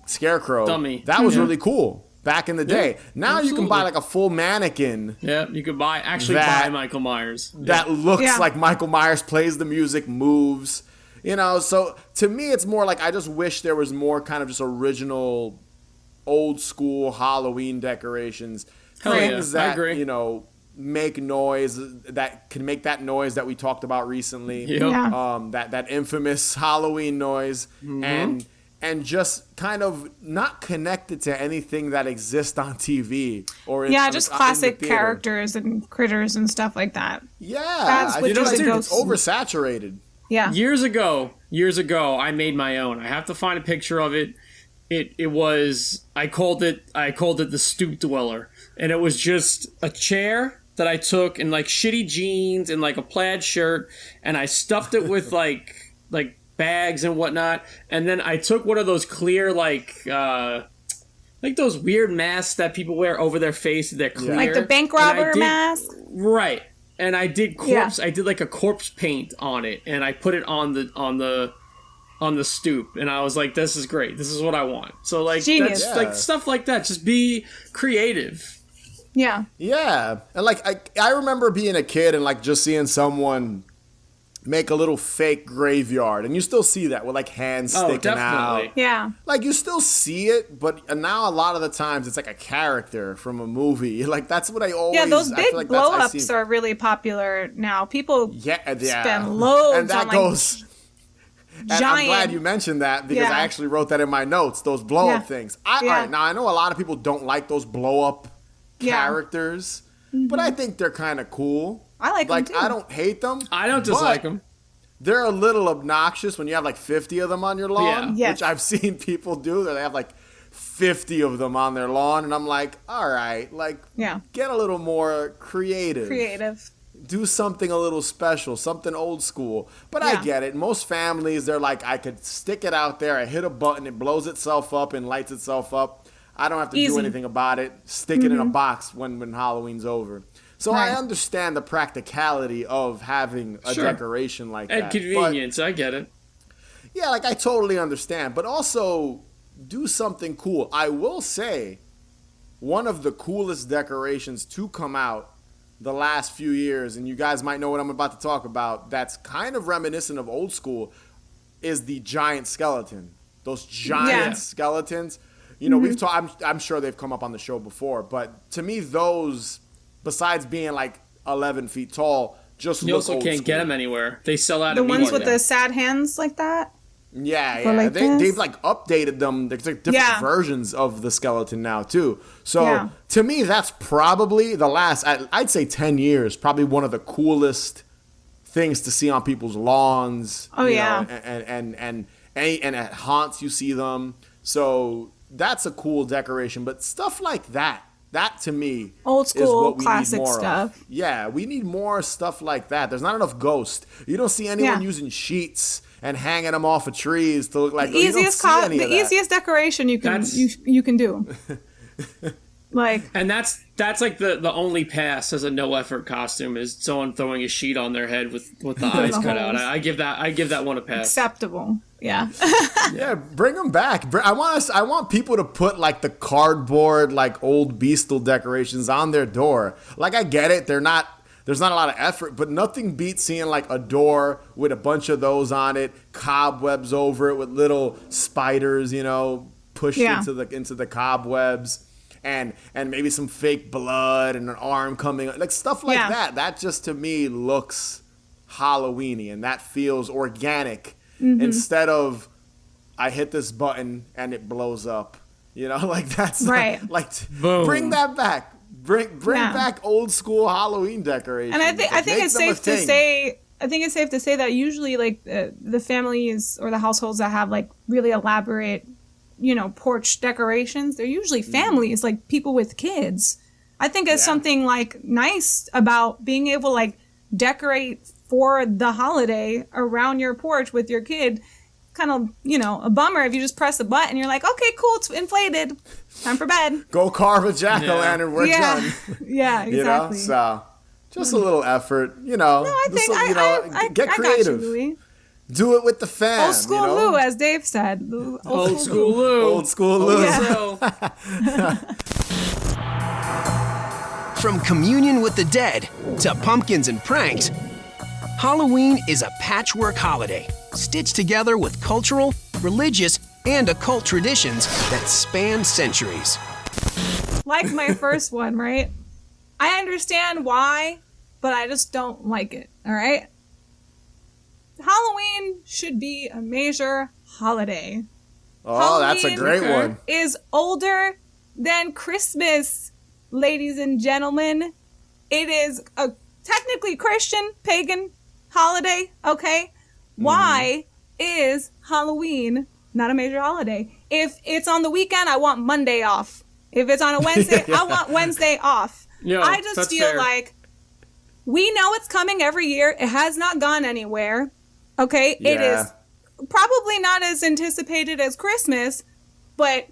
scarecrow. Dummy. That was really cool back in the day. Now absolutely. You can buy like a full mannequin. Yeah, you could buy Michael Myers. That looks like Michael Myers, plays the music, moves. So to me, it's more like I just wish there was more kind of just original, old school Halloween decorations. Things that, make noise that can make that noise that we talked about recently. That infamous Halloween noise, and just kind of not connected to anything that exists on TV or just classic characters and critters and stuff like that. Yeah, that's what it's oversaturated. Yeah. Years ago, I made my own. I have to find a picture of it. It was I called it the Stoop Dweller, and it was just a chair that I took in like shitty jeans and like a plaid shirt, and I stuffed it with like bags and whatnot, and then I took one of those clear like those weird masks that people wear over their face. They're clear, like the bank robber mask, right? And I did I did like a corpse paint on it, and I put it on the stoop, and I was like, this is great. This is what I want. So like genius. That's like stuff like that. Just be creative. Yeah. Yeah. And like I remember being a kid and like just seeing someone make a little fake graveyard, and you still see that with like hands sticking out. Yeah. Like you still see it, but now a lot of the times it's like a character from a movie. Like that's what I always. Yeah, those big blow ups are really popular now. People spend loads and that on goes. Giant. And I'm glad you mentioned that because I actually wrote that in my notes. Those blow up things. All right, now I know a lot of people don't like those blow up characters, but I think they're kind of cool. I like them too. I don't hate them. I don't dislike them. They're a little obnoxious when you have like 50 of them on your lawn, Yes. which I've seen people do. They have like 50 of them on their lawn, and I'm like, all right, like, get a little more creative. Do something a little special, something old school. But I get it. Most families, they're like, I could stick it out there, I hit a button, it blows itself up and lights itself up. I don't have to do anything about it. Stick it in a box when Halloween's over. So I understand the practicality of having a decoration like that. And convenience, I get it. Yeah, like I totally understand. But also, do something cool. I will say, one of the coolest decorations to come out the last few years, and you guys might know what I'm about to talk about, that's kind of reminiscent of old school, is the giant skeleton. Those giant skeletons. You know, we've talked, I'm sure they've come up on the show before, but to me, those, besides being like 11 feet tall, just you look also old can't school. Get them anywhere. They sell out the ones with the sad hands like that. Yeah. Like they've like updated them. There's like different versions of the skeleton now too. So to me, that's probably the last, I'd say 10 years, probably one of the coolest things to see on people's lawns. Oh yeah. Know, and at haunts you see them. So that's a cool decoration. But stuff like that to me, old school, is what we classic need more stuff. Of. Yeah, we need more stuff like that. There's not enough ghosts. You don't see anyone using sheets and hanging them off of trees to look like the easiest decoration you can do. Like, and that's like the only pass as a no effort costume is someone throwing a sheet on their head with the eyes cut out. I give that one a pass. Acceptable. Yeah. Yeah, bring them back. I want people to put like the cardboard like old beastal decorations on their door. Like I get it, there's not a lot of effort, but nothing beats seeing like a door with a bunch of those on it, cobwebs over it with little spiders, you know, pushed into the cobwebs. And maybe some fake blood and an arm coming, like stuff like that. That just to me looks Halloween-y, and that feels organic instead of I hit this button and it blows up. You know, like that's right. Like bring that back. Bring back old school Halloween decorations. And I think it's safe to say. I think it's safe to say that usually like the families or the households that have like really elaborate, you know, porch decorations, they're usually families, like people with kids. I think it's something like nice about being able to like decorate for the holiday around your porch with your kid. Kind of, you know, a bummer if you just press a button, you're like, okay, cool, it's inflated. Time for bed. Go carve a jack-o'-lantern, we're done. Yeah, exactly. You know, so just a little effort, you know. No, I think get creative. I got you, Louis. Do it with the fam. Old school Lou, as Dave said. Old school Lou. Old school Lou. Yeah. From communion with the dead to pumpkins and pranks, Halloween is a patchwork holiday stitched together with cultural, religious, and occult traditions that span centuries. Like my first one, right? I understand why, but I just don't like it. All right? Halloween should be a major holiday. Oh, Halloween that's a great one. Is older than Christmas, ladies and gentlemen. It is a technically Christian, pagan holiday, okay? Why is Halloween not a major holiday? If it's on the weekend, I want Monday off. If it's on a Wednesday, I want Wednesday off. Yo, I just feel fair. like we know it's coming every year. It has not gone anywhere. Okay? Yeah. It is probably not as anticipated as Christmas, but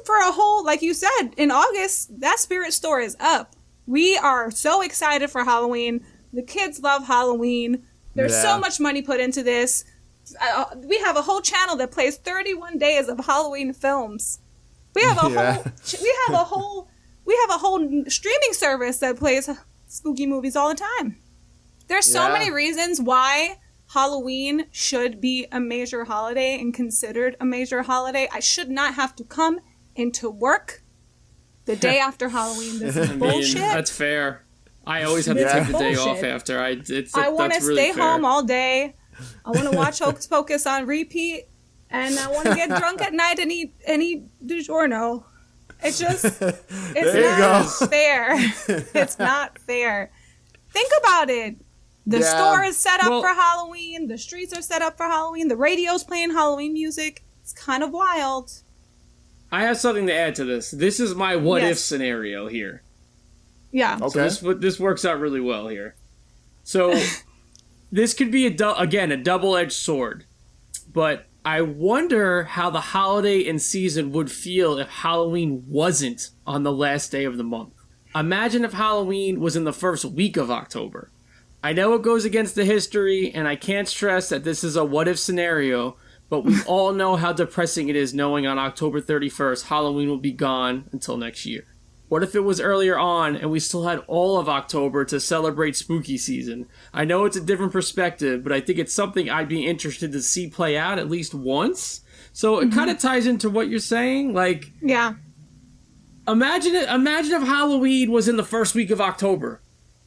for a whole, like you said, in August, that spirit store is up. We are so excited for Halloween. The kids love Halloween. There's so much money put into this. We have a whole channel that plays 31 days of Halloween films. We have a whole streaming service that plays spooky movies all the time. There's so many reasons why Halloween should be a major holiday and considered a major holiday. I should not have to come into work the day after Halloween. This is bullshit. That's fair. I always have to take the day off after. I want to stay home all day. I want to watch Hocus Pocus on repeat, and I want to get drunk at night and eat DiGiorno. It's just, it's not fair. It's not fair. Think about it. The store is set up for Halloween. The streets are set up for Halloween. The radio's playing Halloween music. It's kind of wild. I have something to add to this. This is my what-if scenario here. Yeah. Okay. So this works out really well here. So this could be, a double-edged sword. But I wonder how the holiday and season would feel if Halloween wasn't on the last day of the month. Imagine if Halloween was in the first week of October. I know it goes against the history, and I can't stress that this is a what-if scenario, but we all know how depressing it is knowing on October 31st, Halloween will be gone until next year. What if it was earlier on, and we still had all of October to celebrate spooky season? I know it's a different perspective, but I think it's something I'd be interested to see play out at least once. So it kind of ties into what you're saying, like... Yeah. Imagine if Halloween was in the first week of October.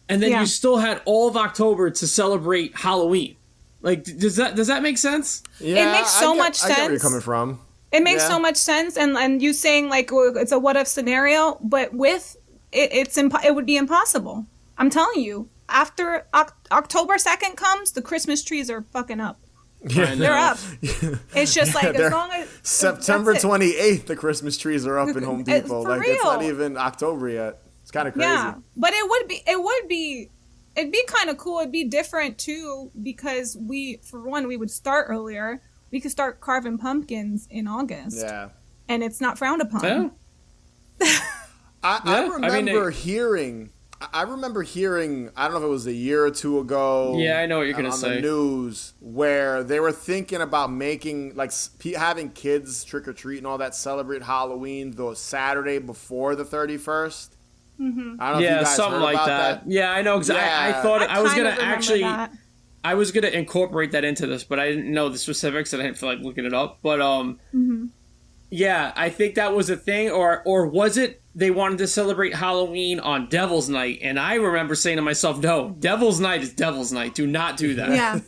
And then you still had all of October to celebrate Halloween. Like, does that make sense? Yeah, it makes so much sense. I get where you're coming from. It makes so much sense, and you saying like it's a what if scenario, but with it would be impossible. I'm telling you, after October 2nd comes, the Christmas trees are fucking up. Yeah, they're up. It's just like as long as September 28th, the Christmas trees are up in Home Depot. Like real. It's not even October yet. It's kind of crazy. Yeah, but it'd be kind of cool. It'd be different too because we would start earlier. We could start carving pumpkins in August. Yeah, and it's not frowned upon. Yeah. I remember hearing. I don't know if it was a year or two ago. Yeah, I know what you're going to say. On the news, where they were thinking about making, like, having kids trick-or-treat and all that, celebrate Halloween the Saturday before the 31st. Mm-hmm. I don't know if you guys something heard like about that. Yeah, I know exactly. Yeah. I thought I was going to actually... That. I was going to incorporate that into this, but I didn't know the specifics and I didn't feel like looking it up. But, yeah, I think that was a thing. Or was it they wanted to celebrate Halloween on Devil's Night? And I remember saying to myself, no, Devil's Night is Devil's Night. Do not do that. Yeah.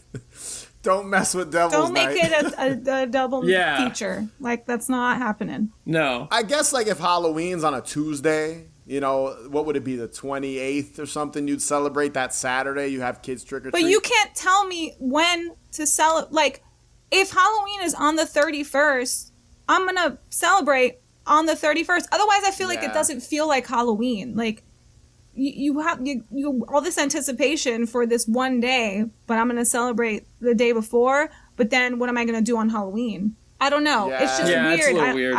Don't mess with Devil's Night. Don't make it a double feature. Like, that's not happening. No. I guess, like, if Halloween's on a Tuesday... You know, what would it be, the 28th or something? You'd celebrate that Saturday. You have kids trick-or-treat. But you can't tell me when to celebrate. Like, if Halloween is on the 31st, I'm going to celebrate on the 31st. Otherwise, I feel like it doesn't feel like Halloween. Like, you have all this anticipation for this one day, but I'm going to celebrate the day before. But then what am I going to do on Halloween? I don't know. Yeah. It's just weird. It's a little weird.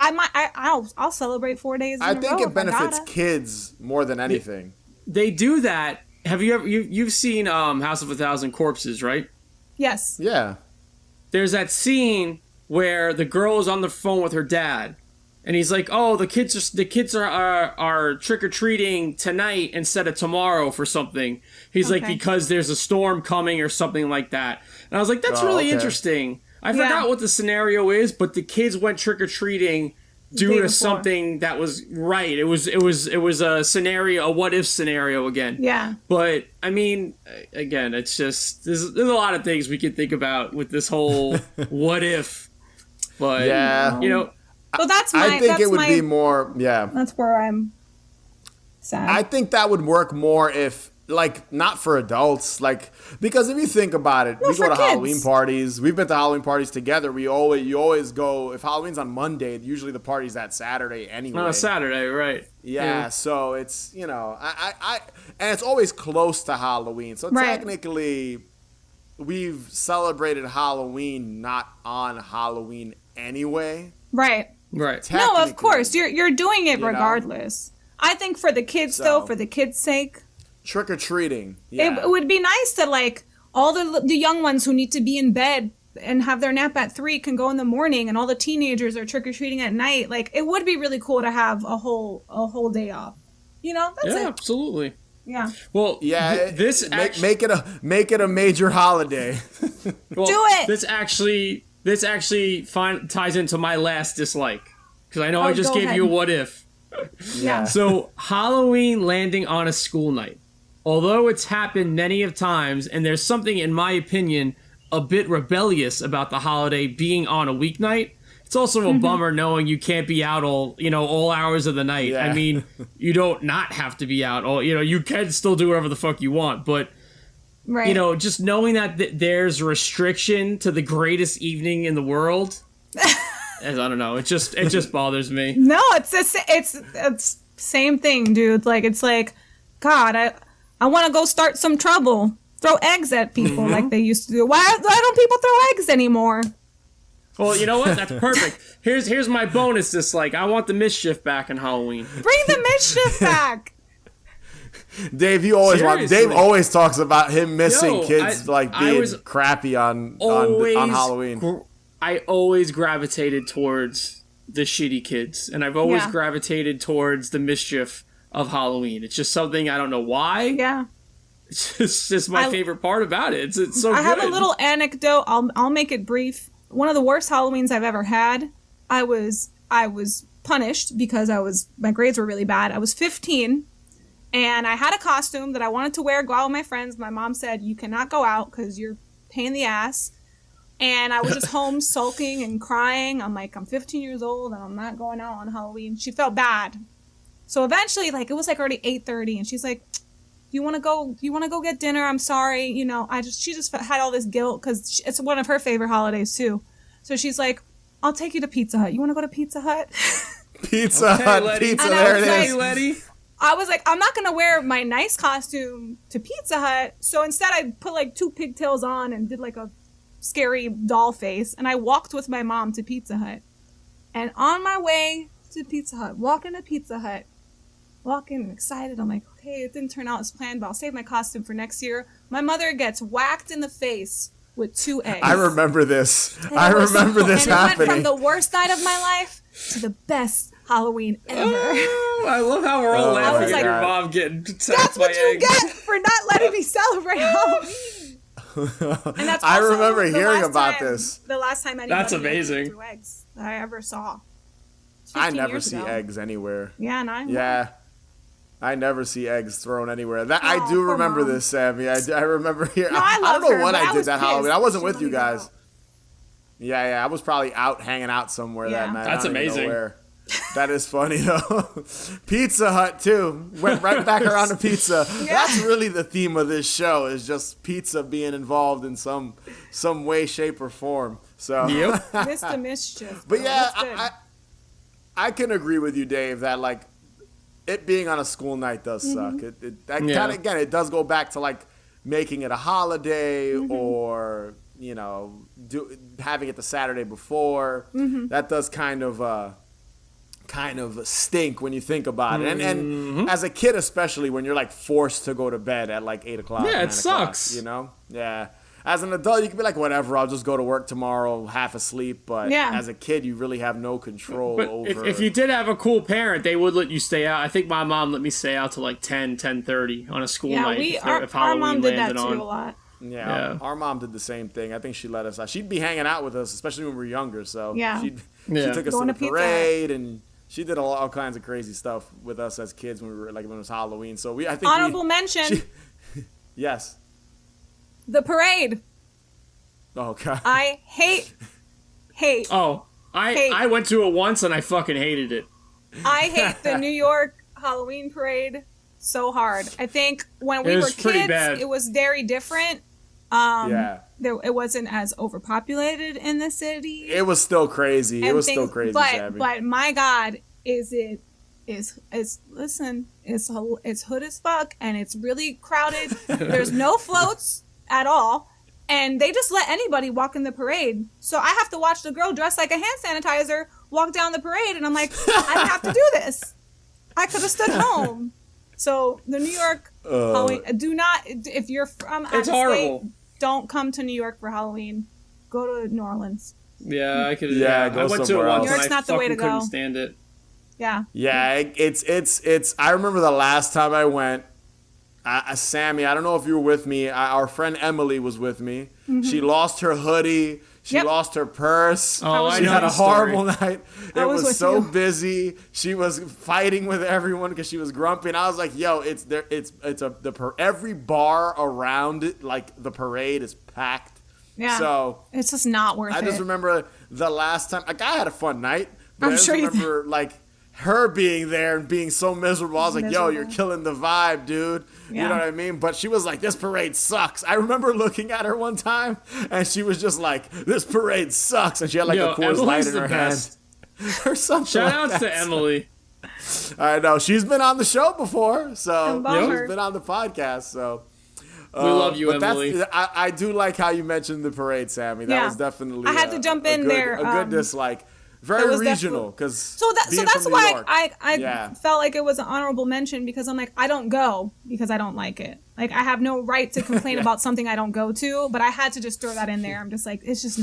I'll celebrate 4 days in a row. I think it benefits kids more than anything. They do that. Have you ever you've seen House of a Thousand Corpses, right? Yes. Yeah. There's that scene where the girl is on the phone with her dad, and he's like, "Oh, the kids are trick or treating tonight instead of tomorrow for something." He's like, because there's a storm coming or something like that. And I was like, that's really interesting. I forgot what the scenario is, but the kids went trick-or-treating due to something that was right. It was a scenario, a what if scenario again. Yeah. But I mean, again, it's just there's a lot of things we could think about with this whole what if. But you know, well, that's my. I think it would be more. Yeah. That's where I'm sad. I think that would work more if. Like, not for adults, like, because if you think about it, we go to Halloween parties. We've been to Halloween parties together. You always go, if Halloween's on Monday, usually the party's that Saturday anyway. On Saturday, right. Yeah, so it's, you know, and it's always close to Halloween. So technically, we've celebrated Halloween not on Halloween anyway. Right. Right. No, of course. You're doing it regardless. I think for the kids, though, for the kids' sake. Trick-or-treating. Yeah. It would be nice that, like, all the young ones who need to be in bed and have their nap at 3 can go in the morning, and all the teenagers are trick-or-treating at night. Like, it would be really cool to have a whole day off. You know? That's it. Absolutely. Yeah. Well, yeah. This make it a major holiday. Well, do it. This actually ties into my last dislike, because I know I just gave you a what if. Yeah. So Halloween landing on a school night. Although it's happened many of times, and there's something, in my opinion, a bit rebellious about the holiday being on a weeknight, it's also a bummer knowing you can't be out all hours of the night. Yeah. I mean, you don't not have to be out. You can still do whatever the fuck you want, but just knowing that there's restriction to the greatest evening in the world, I don't know. It just bothers me. No, it's same thing, dude. Like, it's like, God, I want to go start some trouble. Throw eggs at people like they used to do. Why don't people throw eggs anymore? Well, you know what? That's perfect. Here's my bonus dislike. I want the mischief back in Halloween. Bring the mischief back. Dave, Dave always talks about him missing kids being crappy on Halloween. I always gravitated towards the shitty kids, and I've always gravitated towards the mischief of Halloween. It's just something, I don't know why. Yeah. It's just my favorite part about it. It's so good. I have a little anecdote. I'll make it brief. One of the worst Halloweens I've ever had. I was punished because my grades were really bad. I was 15 and I had a costume that I wanted to wear, go out with my friends. My mom said, "You cannot go out because you're a pain in the ass." And I was just home sulking and crying. I'm like, I'm 15 years old and I'm not going out on Halloween. She felt bad. So eventually, it was already 8:30, and she's like, "You want to go get dinner? I'm sorry, she just had all this guilt because it's one of her favorite holidays too. So she's like, I'll take you to Pizza Hut. You want to go to Pizza Hut?" Pizza Hut, pizza. There it is, Letty. I was like, I'm not gonna wear my nice costume to Pizza Hut. So instead, I put 2 pigtails on and did a scary doll face, and I walked with my mom to Pizza Hut. And on my way to Pizza Hut, walking excited. I'm like, okay, it didn't turn out as planned, but I'll save my costume for next year. My mother gets whacked in the face with 2 eggs. I remember this. I remember this happening. It went from the worst night of my life to the best Halloween ever. Oh, I love how we're all laughing at your mom getting attacked by eggs. That's what you get for not letting me celebrate Halloween. And that's I remember hearing about this. The last time anybody That's amazing. threw eggs that I ever saw. I never see eggs anywhere. Yeah, and I I never see eggs thrown anywhere. I do remember this, Sammy. I remember here. No, I don't know what I did that pissed. Halloween. I wasn't with you guys. Yeah. I was probably out hanging out somewhere that night. That's amazing. That is funny though. Pizza Hut too. Went right back around to pizza. Yeah. That's really the theme of this show, is just pizza being involved in some way, shape, or form. So Mr. Mischief. But yeah, I can agree with you, Dave, that it being on a school night does suck. It does go back to making it a holiday or having it the Saturday before. That does kind of stink when you think about it. And as a kid, especially when you're forced to go to bed at 8 o'clock. Yeah, it sucks. Yeah. As an adult, you can be like, whatever, I'll just go to work tomorrow, half asleep. But as a kid, you really have no control over. If you did have a cool parent, they would let you stay out. I think my mom let me stay out till 10:30 on a school night. If our mom did that landed too on. a lot. Yeah, our mom did the same thing. I think she let us out. She'd be hanging out with us, especially when we were younger. So She took us to the parade, and she did all kinds of crazy stuff with us as kids when we were when it was Halloween. So honorable mention. Yes. The parade. Oh God. I hate. Oh, I went to it once and I fucking hated it. I hate the New York Halloween parade so hard. I think when we were kids, it was very different. It wasn't as overpopulated in the city. It was still crazy. Still crazy, but my God, it's hood as fuck, and it's really crowded. There's no floats at all, and they just let anybody walk in the parade. So I have to watch the girl dressed like a hand sanitizer walk down the parade, and I'm like, I don't have to do this. I could have stood home. So the New York Halloween, do not, if you're from out of state, don't come to New York for Halloween. Go to New Orleans. Yeah, I could. Yeah, I went to it once. New York's not the way to go. Couldn't stand it. Yeah. Yeah, it's. I remember the last time I went. Sammy, I don't know if you were with me. Our friend Emily was with me. Mm-hmm. She lost her hoodie. She lost her purse. Oh, she had a horrible night. It was so busy. She was fighting with everyone because she was grumpy. And I was like, "Yo, every bar around it, like the parade, is packed." Yeah. So it's just not worth it. I just remember the last time. Like, I had a fun night. But I just remember like her being there and being so miserable. I was like, "Yo, you're killing the vibe, dude." Yeah. You know what I mean? But she was like, "This parade sucks." I remember looking at her one time, and she was just like, "This parade sucks," and she had like a Coors Light in her hand or something. Shout outs to Emily. I know she's been on the show before, so she's been on the podcast. So we love you, Emily. I do like how you mentioned the parade, Sammy. That was definitely I had to jump in there. A good dislike. Very regional, because so that's why I felt like it was an honorable mention, because I'm like, I don't go because I don't like it. Like, I have no right to complain about something I don't go to, but I had to just throw that in there. I'm just like, it's just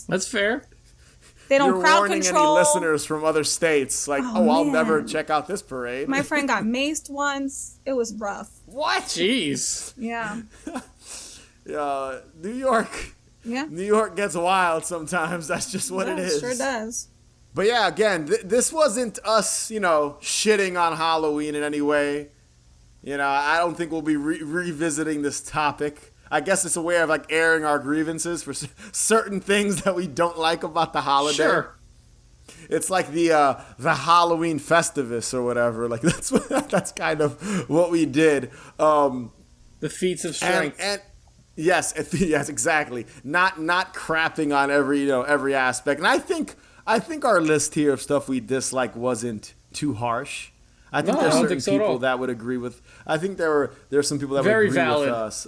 that's fair. They don't You're crowd warning control. Any listeners from other states, like, I'll never check out this parade. My friend got maced once. It was rough. What? Jeez. Yeah. New York. Yeah. New York gets wild sometimes. That's just what it is. Sure does. But yeah, again, this wasn't us, shitting on Halloween in any way. I don't think we'll be revisiting this topic. I guess it's a way of like airing our grievances for certain things that we don't like about the holiday. Sure. It's like the Halloween Festivus or whatever. Like that's kind of what we did. The feats of strength. And yes, exactly. Not crapping on every aspect. And I think our list here of stuff we dislike wasn't too harsh. I think there's certain people that would agree with. I think there's some people that would agree with us.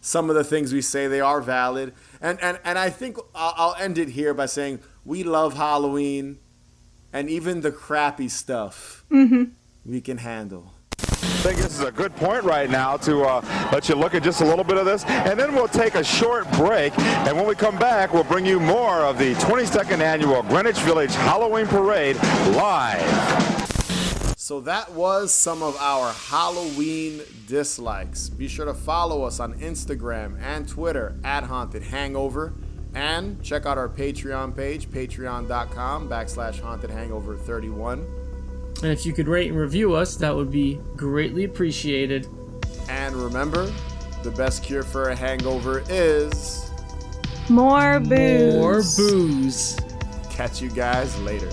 Some of the things we say, they are valid. And I think I'll end it here by saying we love Halloween, and even the crappy stuff we can handle. I think this is a good point right now to let you look at just a little bit of this, and then we'll take a short break, and when we come back, we'll bring you more of the 22nd annual Greenwich Village Halloween Parade live. So that was some of our Halloween dislikes. Be sure to follow us on Instagram and Twitter at Haunted Hangover, and check out our Patreon page, patreon.com/hauntedhangover31. And if you could rate and review us, that would be greatly appreciated. And remember, the best cure for a hangover is... more booze. More booze. Catch you guys later.